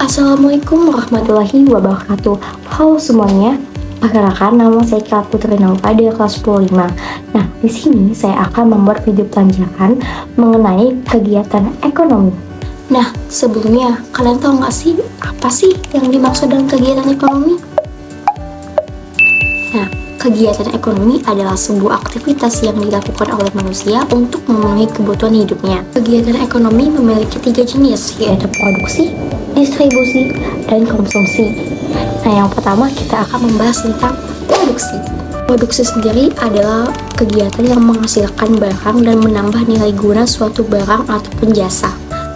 Assalamualaikum warahmatullahi wabarakatuh. Halo semuanya, perkenalkan nama saya Kira Putri Nova dari kelas 105. Nah, di sini saya akan membuat video pelajaran mengenai kegiatan ekonomi. Nah, sebelumnya kalian tahu nggak sih apa sih yang dimaksud dengan kegiatan ekonomi? Nah, kegiatan ekonomi adalah sebuah aktivitas yang dilakukan oleh manusia untuk memenuhi kebutuhan hidupnya. Kegiatan ekonomi memiliki 3 jenis, yaitu produksi, distribusi, dan konsumsi. Nah, yang pertama kita akan membahas tentang produksi. Produksi sendiri adalah kegiatan yang menghasilkan barang dan menambah nilai guna suatu barang ataupun jasa.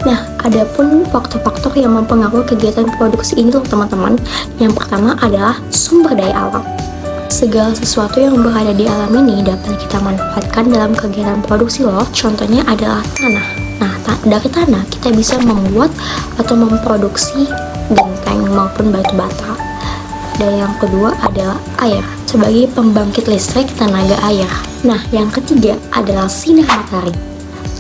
Nah, adapun faktor-faktor yang mempengaruhi kegiatan produksi ini loh teman-teman. Yang pertama adalah sumber daya alam. Segala sesuatu yang berada di alam ini dapat kita manfaatkan dalam kegiatan produksi loh. Contohnya adalah tanah. Nah, dari tanah kita bisa membuat atau memproduksi genteng maupun batu bata. Dan yang kedua adalah air sebagai pembangkit listrik tenaga air. Nah, yang ketiga adalah sinar matahari.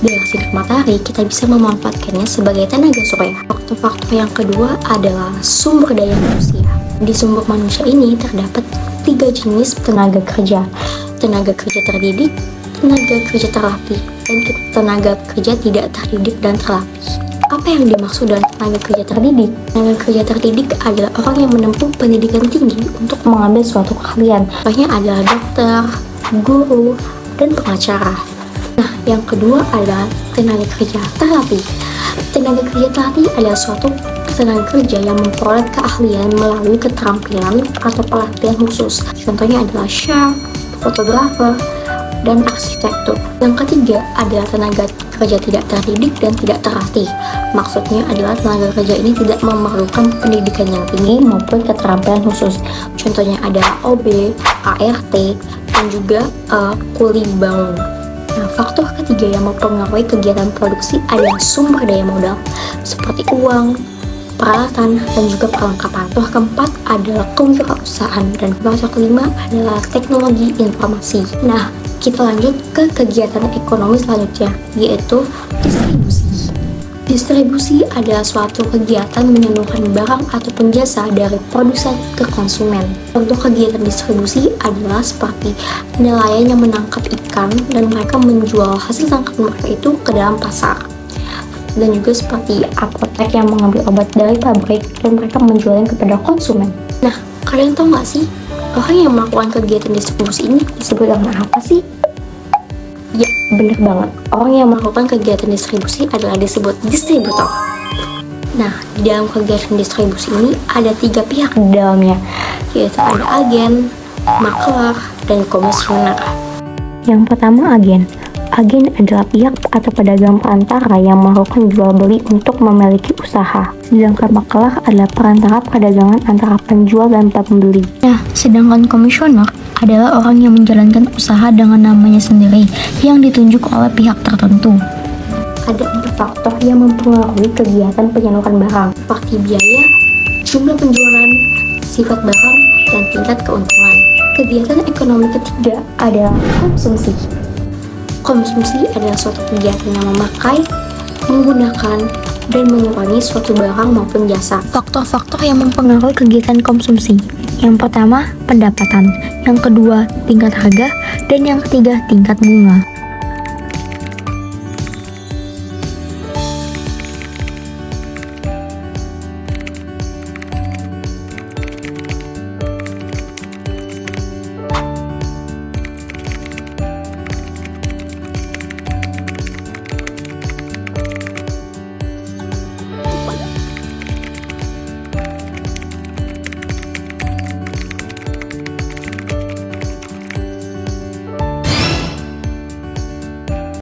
Dari sinar matahari kita bisa memanfaatkannya sebagai tenaga surya. Faktor-faktor yang kedua adalah sumber daya manusia. Di sumber manusia ini terdapat 3 jenis tenaga kerja: tenaga kerja terdidik, tenaga kerja terlatih, dan tenaga kerja tidak terdidik dan terlatih. Apa yang dimaksud dengan tenaga kerja terdidik? Tenaga kerja terdidik adalah orang yang menempuh pendidikan tinggi untuk mengambil suatu keahlian. Contohnya adalah dokter, guru, dan pengacara. Nah, yang kedua adalah tenaga kerja terlatih. Tenaga kerja terlatih adalah suatu tenaga kerja yang memperoleh keahlian melalui keterampilan atau pelatihan khusus. Contohnya adalah chef, fotografer, dan arsitektur. Yang ketiga adalah tenaga kerja tidak terdidik dan tidak terlatih. Maksudnya adalah tenaga kerja ini tidak memerlukan pendidikan yang tinggi maupun keterampilan khusus. Contohnya adalah OB, ART, dan juga kuli bangun. Nah, faktor ketiga yang mempengaruhi kegiatan produksi adalah sumber daya modal, seperti uang, peralatan, dan juga perlengkapan. Faktor keempat adalah kewirausahaan, dan faktor kelima adalah teknologi informasi. Nah, kita lanjut ke kegiatan ekonomi selanjutnya, yaitu distribusi. Distribusi adalah suatu kegiatan menyalurkan barang ataupun jasa dari produsen ke konsumen. Contoh kegiatan distribusi adalah seperti nelayan yang menangkap ikan dan mereka menjual hasil tangkapan mereka itu ke dalam pasar. Dan juga seperti apotek yang mengambil obat dari pabrik dan mereka menjualnya kepada konsumen. Nah, kalian tahu nggak sih orang yang melakukan kegiatan distribusi ini disebut dengan apa sih? Ya, bener banget. Orang yang melakukan kegiatan distribusi adalah disebut distributor. Nah, di dalam kegiatan distribusi ini ada 3 pihak di dalamnya, yaitu ada agen, makelar, dan komisioner. Yang pertama agen. Agen adalah pihak atau pedagang perantara yang melakukan jual beli untuk memiliki usaha. Sedangkan makelar adalah perantara perdagangan antara penjual dan pembeli. Nah, sedangkan komisioner adalah orang yang menjalankan usaha dengan namanya sendiri yang ditunjuk oleh pihak tertentu. Ada 4 faktor yang mempengaruhi kegiatan penyaluran barang, seperti biaya, jumlah penjualan, sifat barang, dan tingkat keuntungan. Kegiatan ekonomi ketiga adalah konsumsi. Konsumsi adalah suatu kegiatan yang memakai, menggunakan, dan mengurangi suatu barang maupun jasa. Faktor-faktor yang mempengaruhi kegiatan konsumsi. Yang pertama, pendapatan. Yang kedua, tingkat harga. Dan yang ketiga, tingkat bunga.